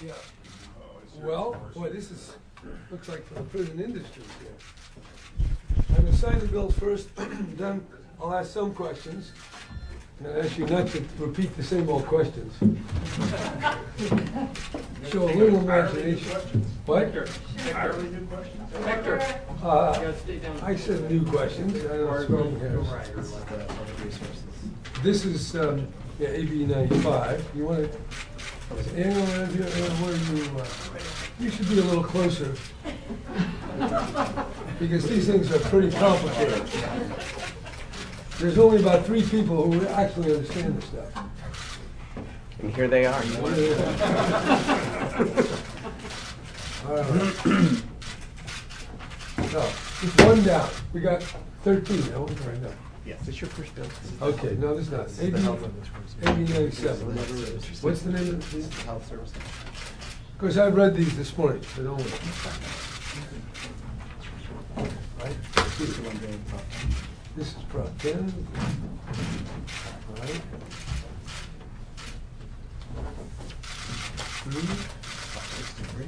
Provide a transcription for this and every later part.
Yeah. Well, boy, this looks like for the prison industry here. I'm going to sign the bills first, then I'll ask some questions. And I ask you not to repeat the same old questions. Show a little imagination. What? Entirely new questions? Hector. I said new questions. I don't know spelling errors. This is AB 95. You want to? You should be a little closer because these things are pretty complicated. There's only about 3 people who actually understand this stuff. And here they are. All right. So, just one down. We got 13. I want to right now. Yes. Is this your first bill? Okay, no, this is not. AB 97. What's the name of this? Health Service. Of course, I read these this morning, so don't worry. Right? This is Prop 10. All right. 3. Prop 63.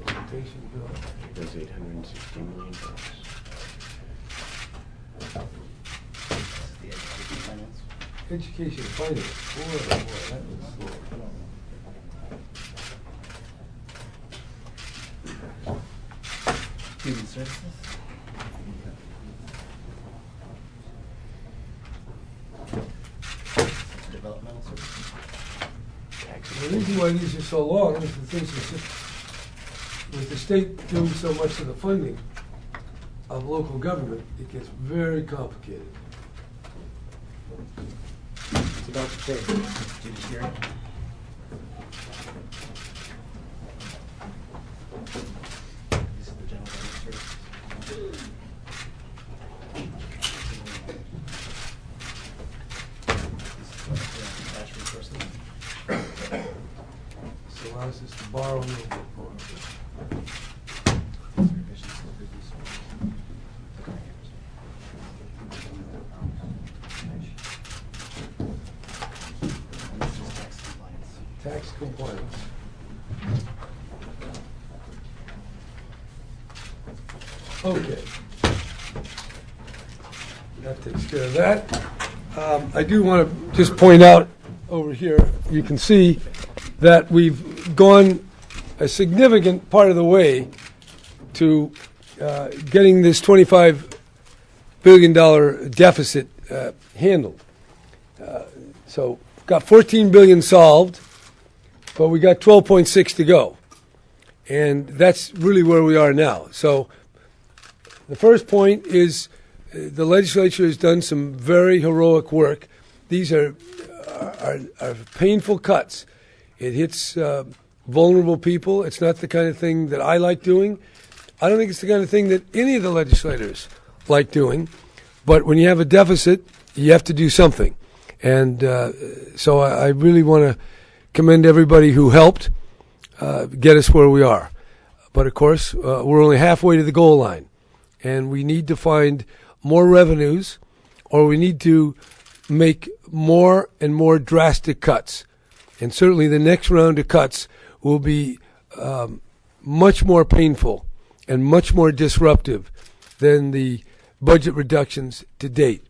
Transportation bill. That's $860 million. Education finance. Boy, that was slow. Human services? Developmental services? The reason why these are so long is the things are just, with the state doing so much of the funding of local government, it gets very complicated. It's about to change. Did you just hear it? This is the general government services. This is cash resources. This allows us to borrow a little bit more. Tax compliance. Okay. That takes care of that. I do want to just point out over here, you can see that we've gone a significant part of the way to getting this $25 billion deficit handled. So got 14 billion solved, but we got 12.6 to go. And that's really where we are now. So the first point is the legislature has done some very heroic work. These are painful cuts. It hits vulnerable people. It's not the kind of thing that I like doing. I don't think it's the kind of thing that any of the legislators like doing. But when you have a deficit, you have to do something. And so I really want to commend everybody who helped get us where we are. But, of course, we're only halfway to the goal line. And we need to find more revenues, or we need to make more and more drastic cuts. And certainly the next round of cuts will be much more painful and much more disruptive than the budget reductions to date.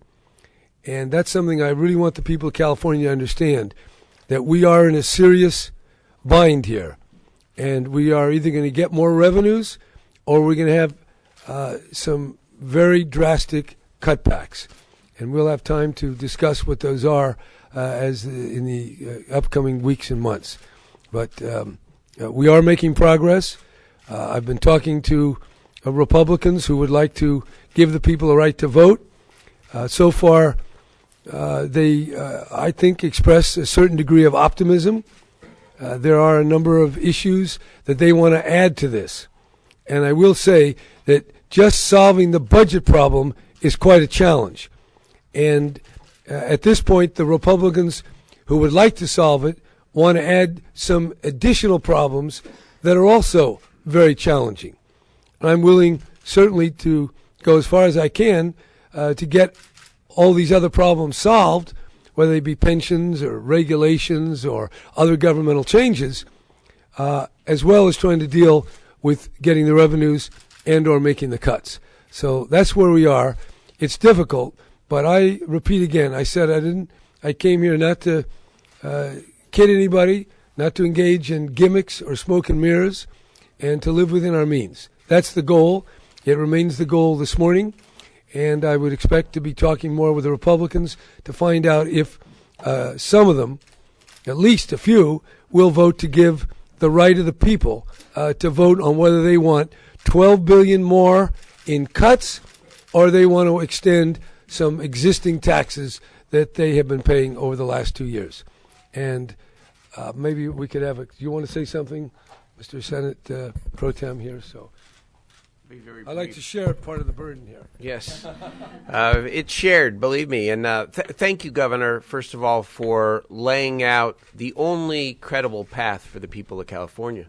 And that's something I really want the people of California to understand, that we are in a serious bind here. And we are either going to get more revenues or we're going to have some very drastic cutbacks. And we'll have time to discuss what those are in the upcoming weeks and months. But we are making progress. I've been talking to Republicans who would like to give the people a right to vote. So far, they, I think, express a certain degree of optimism. There are a number of issues that they want to add to this. And I will say that just solving the budget problem is quite a challenge. And at this point, the Republicans who would like to solve it want to add some additional problems that are also very challenging. I'm willing, certainly, to go as far as I can to get all these other problems solved, whether they be pensions or regulations or other governmental changes, as well as trying to deal with getting the revenues and or making the cuts. So that's where we are. It's difficult, but I repeat again, I said I came here not to kid anybody, not to engage in gimmicks or smoke and mirrors, and to live within our means. That's the goal. It remains the goal this morning, and I would expect to be talking more with the Republicans to find out if some of them, at least a few, will vote to give the right of the people to vote on whether they want $12 billion more in cuts or they want to extend some existing taxes that they have been paying over the last 2 years. And maybe we could have do you want to say something, Mr. Senate Pro Tem here? So Be very I'd like brief. to share part of the burden here. Yes. It's shared, believe me. And thank you, Governor, first of all, for laying out the only credible path for the people of California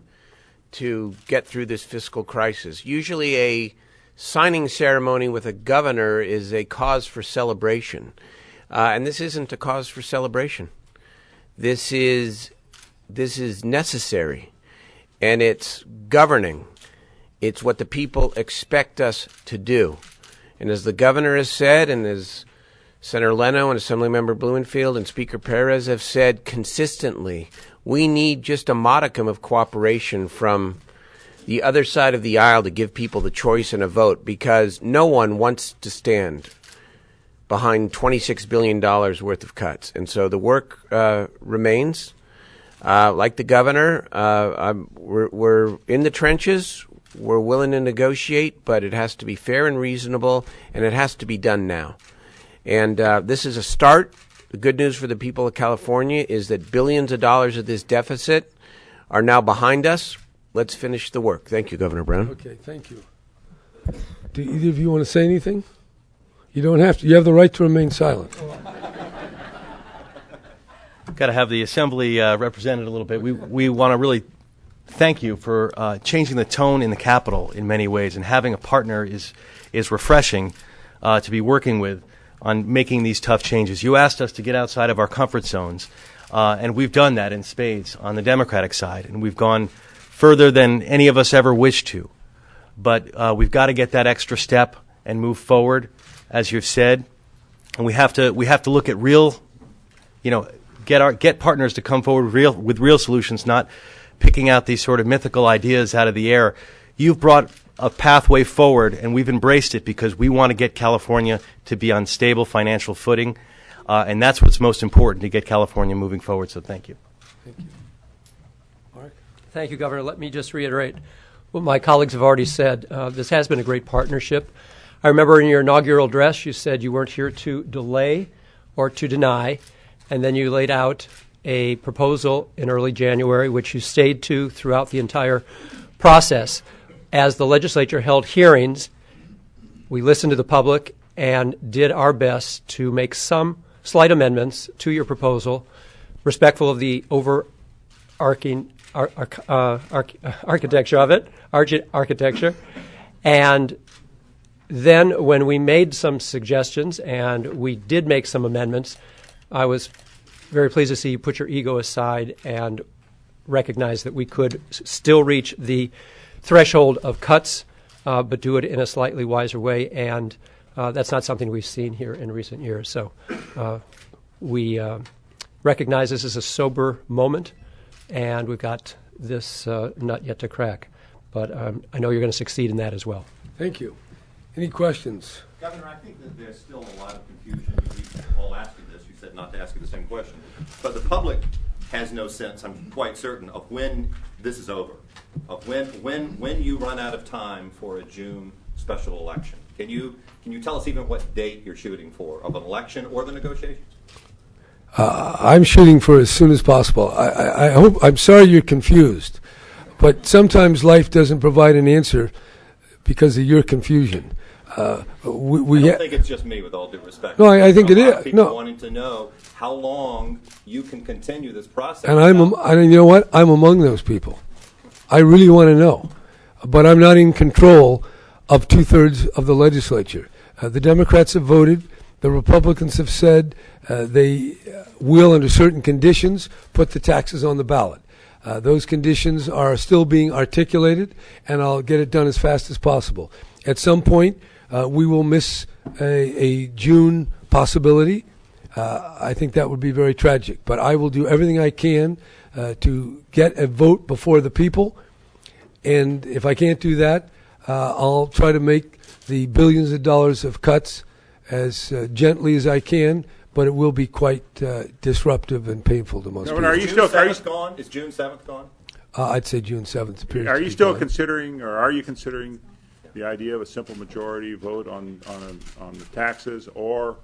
to get through this fiscal crisis. Usually a signing ceremony with a governor is a cause for celebration. And this isn't a cause for celebration. This is necessary, and it's governing. It's what the people expect us to do. And as the governor has said, and as Senator Leno and Assemblymember Blumenfield and Speaker Perez have said consistently, we need just a modicum of cooperation from the other side of the aisle to give people the choice and a vote, because no one wants to stand behind $26 billion worth of cuts. And so the work remains. Like the governor, we're in the trenches. We're willing to negotiate, but it has to be fair and reasonable, and it has to be done now. And this is a start. The good news for the people of California is that billions of dollars of this deficit are now behind us. Let's finish the work. Thank you, Governor Brown. Okay, thank you. Do either of you want to say anything? You don't have to. You have the right to remain silent. Got to have the Assembly represented a little bit. We want to really thank you for changing the tone in the Capitol in many ways, and having a partner is refreshing to be working with on making these tough changes. You asked us to get outside of our comfort zones, and we've done that in spades on the Democratic side, and we've gone further than any of us ever wished to. But we've got to get that extra step and move forward, as you've said, and we have to look at real, get partners to come forward with real solutions, not picking out these sort of mythical ideas out of the air. You've brought a pathway forward, and we've embraced it because we want to get California to be on stable financial footing, and that's what's most important, to get California moving forward. So thank you. Thank you. Mark? Thank you, Governor. Let me just reiterate what my colleagues have already said. This has been a great partnership. I remember in your inaugural address you said you weren't here to delay or to deny, and then you laid out a proposal in early January, which you stayed to throughout the entire process. As the legislature held hearings, we listened to the public and did our best to make some slight amendments to your proposal, respectful of the overarching architecture of it, architecture. And then when we made some suggestions and we did make some amendments, I was very pleased to see you put your ego aside and recognize that we could still reach the threshold of cuts, but do it in a slightly wiser way. And that's not something we've seen here in recent years. So we recognize this is a sober moment, and we've got this nut yet to crack. But I know you're going to succeed in that as well. Thank you. Any questions? Governor, I think that there's still a lot of confusion. We all asked you this. You said not to ask you the same question. But the public has no sense, I'm quite certain, of when this is over, of when you run out of time for a June special election. Can you tell us even what date you're shooting for, of an election or the negotiations? I'm shooting for as soon as possible. I hope. I'm sorry you're confused, but sometimes life doesn't provide an answer because of your confusion. I don't think it's just me, with all due respect. No, I think it A lot of is. people No. wanting to know how long you can continue this process. And you know what? I'm among those people. I really want to know, but I'm not in control of 2/3 of the legislature. The Democrats have voted. The Republicans have said they will, under certain conditions, put the taxes on the ballot. Those conditions are still being articulated, and I'll get it done as fast as possible. At some point, we will miss a June possibility. I think that would be very tragic. But I will do everything I can to get a vote before the people. And if I can't do that, I'll try to make the billions of dollars of cuts as gently as I can, but it will be quite disruptive and painful to most Governor, people. are you still gone? Is June 7th gone? I'd say June 7th appears are to you be still fine. considering, or are you considering the idea of a simple majority vote on the taxes or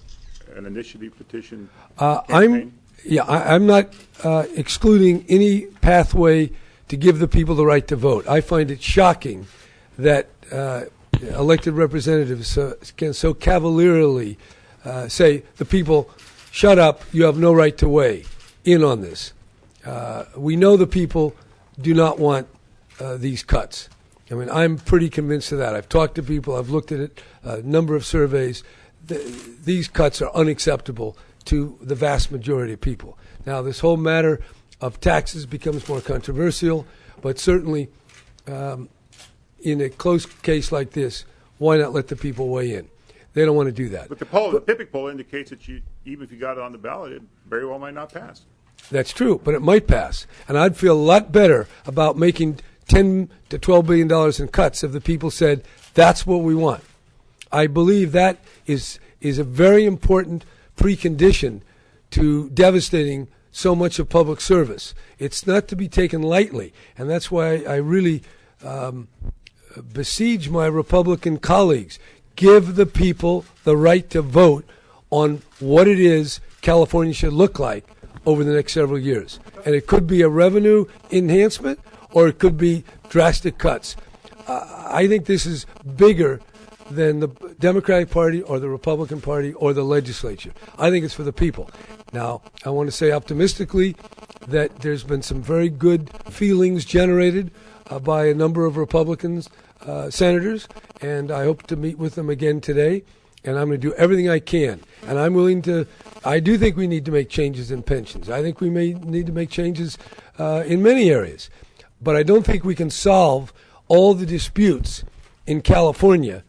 an initiative petition campaign? I'm not excluding any pathway to give the people the right to vote. I find it shocking that elected representatives can so cavalierly say the people, shut up, you have no right to weigh in on this. We know the people do not want these cuts. I mean, I'm pretty convinced of that. I've talked to people, I've looked at it, a number of surveys. These cuts are unacceptable to the vast majority of people. Now, this whole matter of taxes becomes more controversial, but certainly in a close case like this, why not let the people weigh in? They don't want to do that. But the Pippic poll indicates that even if you got it on the ballot, it very well might not pass. That's true, but it might pass. And I'd feel a lot better about making $10 to $12 billion in cuts if the people said, that's what we want. I believe that is a very important precondition to devastating so much of public service. It's not to be taken lightly, and that's why I really besiege my Republican colleagues. Give the people the right to vote on what it is California should look like over the next several years. And it could be a revenue enhancement, or it could be drastic cuts. I think this is bigger than the Democratic Party or the Republican Party or the legislature. I think it's for the people. Now, I want to say optimistically that there's been some very good feelings generated by a number of Republicans, senators, and I hope to meet with them again today. And I'm going to do everything I can. And I'm willing to, I do think we need to make changes in pensions. I think we may need to make changes in many areas. But I don't think we can solve all the disputes in California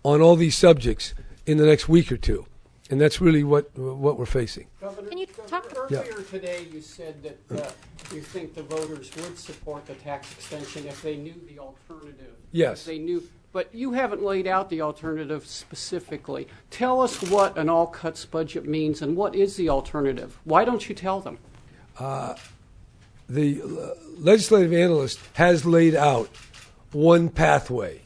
on all these subjects in the next week or two. And that's really what we're facing. Governor, Can you talk? earlier today you said that you think the voters would support the tax extension if they knew the alternative. Yes. If they knew, but you haven't laid out the alternative specifically. Tell us what an all-cuts budget means and what is the alternative. Why don't you tell them? The legislative analyst has laid out one pathway.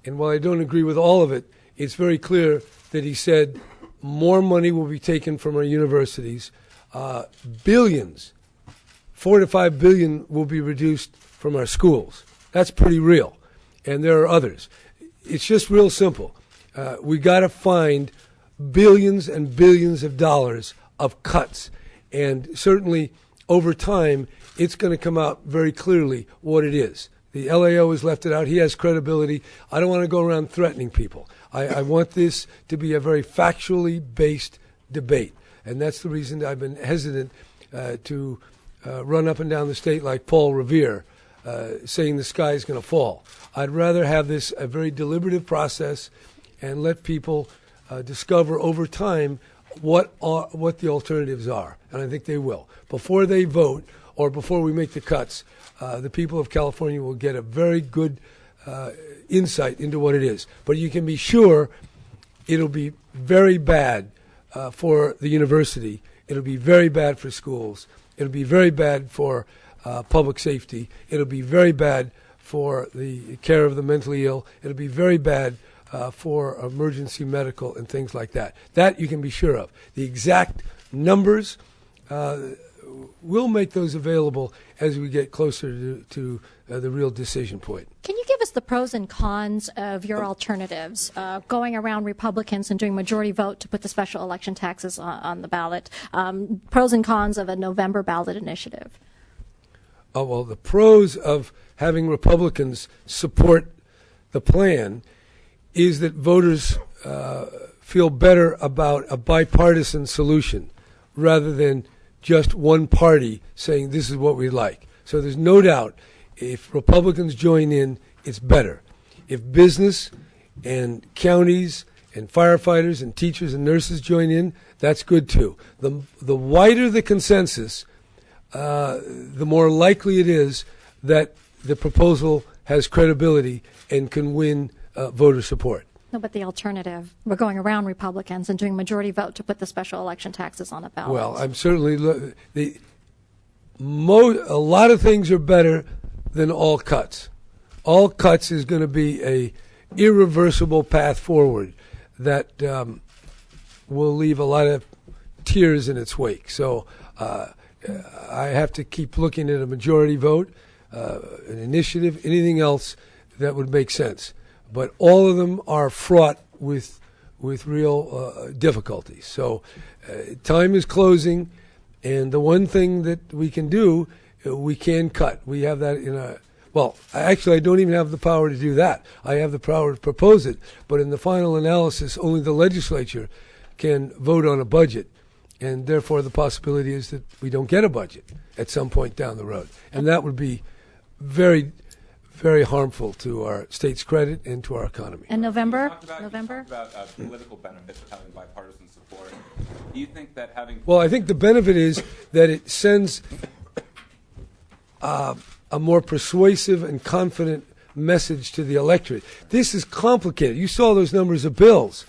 And while I don't agree with all of it, it's very clear that he said more money will be taken from our universities. Billions, $4 to $5 billion will be reduced from our schools. That's pretty real. And there are others. It's just real simple. We got to find billions and billions of dollars of cuts. And certainly over time, it's going to come out very clearly what it is. The LAO has left it out. He has credibility. I don't want to go around threatening people. I want this to be a very factually based debate. And that's the reason I've been hesitant to run up and down the state like Paul Revere, saying the sky is going to fall. I'd rather have this a very deliberative process and let people discover over time what the alternatives are. And I think they will. Before they vote or before we make the cuts, the people of California will get a very good insight into what it is. But you can be sure it'll be very bad for the university. It'll be very bad for schools. It'll be very bad for public safety. It'll be very bad for the care of the mentally ill. It'll be very bad for emergency medical and things like that. That you can be sure of. The exact numbers, we'll make those available as we get closer to the real decision point. Can you give us the pros and cons of your alternatives, going around Republicans and doing majority vote to put the special election taxes on the ballot, pros and cons of a November ballot initiative? Oh, well, the pros of having Republicans support the plan is that voters feel better about a bipartisan solution rather than just one party saying this is what we like. So there's no doubt if Republicans join in, it's better. If business and counties and firefighters and teachers and nurses join in, that's good too. The wider the consensus, the more likely it is that the proposal has credibility and can win voter support. No, but the alternative, we're going around Republicans and doing majority vote to put the special election taxes on a ballot. Well, I'm certainly a lot of things are better than all cuts. All cuts is going to be a irreversible path forward that will leave a lot of tears in its wake. So I have to keep looking at a majority vote, an initiative, anything else that would make sense. But all of them are fraught with real difficulties. So time is closing, and the one thing that we can do, we can cut. We have that in a well, actually, I don't even have the power to do that. I have the power to propose it, but in the final analysis, only the legislature can vote on a budget, and therefore the possibility is that we don't get a budget at some point down the road, and that would be very, very harmful to our state's credit and to our economy. And November? You talked about political benefits of having bipartisan support. Do you think that having... Well, I think the benefit is that it sends a more persuasive and confident message to the electorate. This is complicated. You saw those numbers of bills.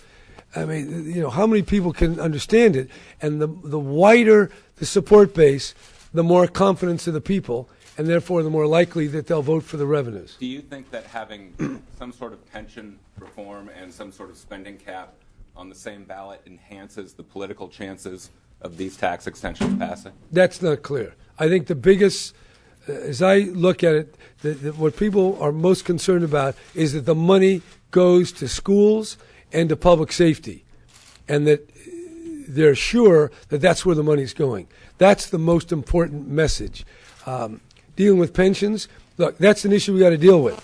I mean, you know, how many people can understand it? And the wider the support base, the more confidence of the people, and therefore the more likely that they'll vote for the revenues. Do you think that having some sort of pension reform and some sort of spending cap on the same ballot enhances the political chances of these tax extensions passing? That's not clear. I think the biggest, as I look at it, what people are most concerned about is that the money goes to schools and to public safety, and that they're sure that that's where the money's going. That's the most important message. Dealing with pensions, look, that's an issue we got to deal with.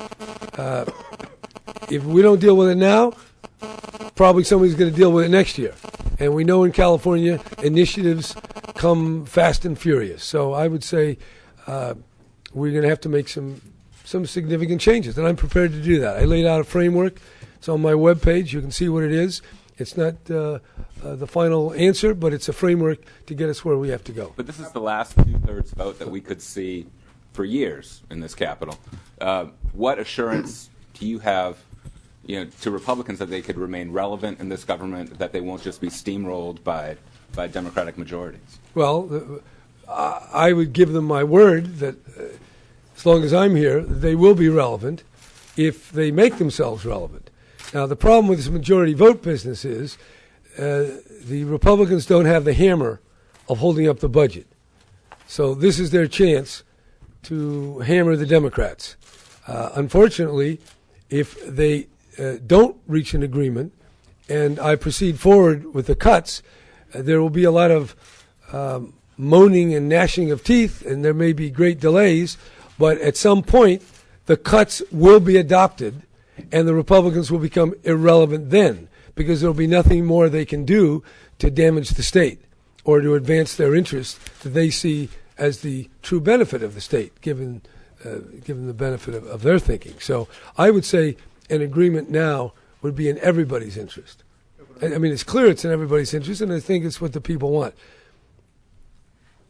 If we don't deal with it now, probably somebody's going to deal with it next year. And we know in California, initiatives come fast and furious. So I would say we're going to have to make some significant changes, and I'm prepared to do that. I laid out a framework. It's on my webpage. You can see what it is. It's not the final answer, but it's a framework to get us where we have to go. But this is the last two-thirds vote that we could see for years in this Capitol. What assurance do you have, to Republicans that they could remain relevant in this government, that they won't just be steamrolled by Democratic majorities? Well, I would give them my word that as long as I'm here, they will be relevant if they make themselves relevant. Now, the problem with this majority vote business is the Republicans don't have the hammer of holding up the budget. So this is their chance to hammer the Democrats. Unfortunately, if they don't reach an agreement and I proceed forward with the cuts, there will be a lot of moaning and gnashing of teeth, and there may be great delays, but at some point the cuts will be adopted and the Republicans will become irrelevant then, because there will be nothing more they can do to damage the state or to advance their interests that they see as the true benefit of the state, given the benefit of their thinking. So I would say an agreement now would be in everybody's interest. I mean, it's clear it's in everybody's interest, and I think it's what the people want.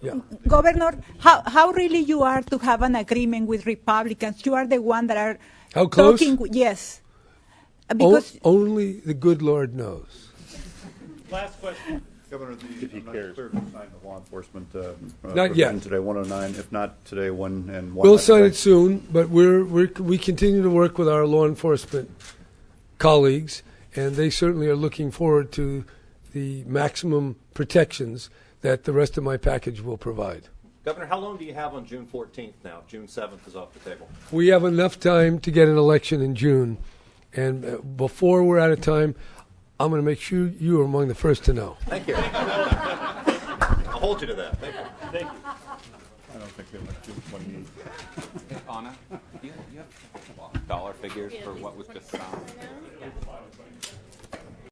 Yeah. Governor, how really you are to have an agreement with Republicans? You are the one that are how close? Talking, yes. Because only the good Lord knows. Last question. Governor, if he cares, clear to sign the law enforcement not yet today, 109. If not today, one. We'll sign it soon, but we continue to work with our law enforcement colleagues, and they certainly are looking forward to the maximum protections that the rest of my package will provide. Governor, how long do you have on June 14th now? June 7th is off the table. We have enough time to get an election in June, and before we're out of time, I'm going to make sure you are among the first to know. Thank you. I'll hold you to that. Thank you. I don't think we have much June 28th. Anna? you have dollar figures for what was just signed?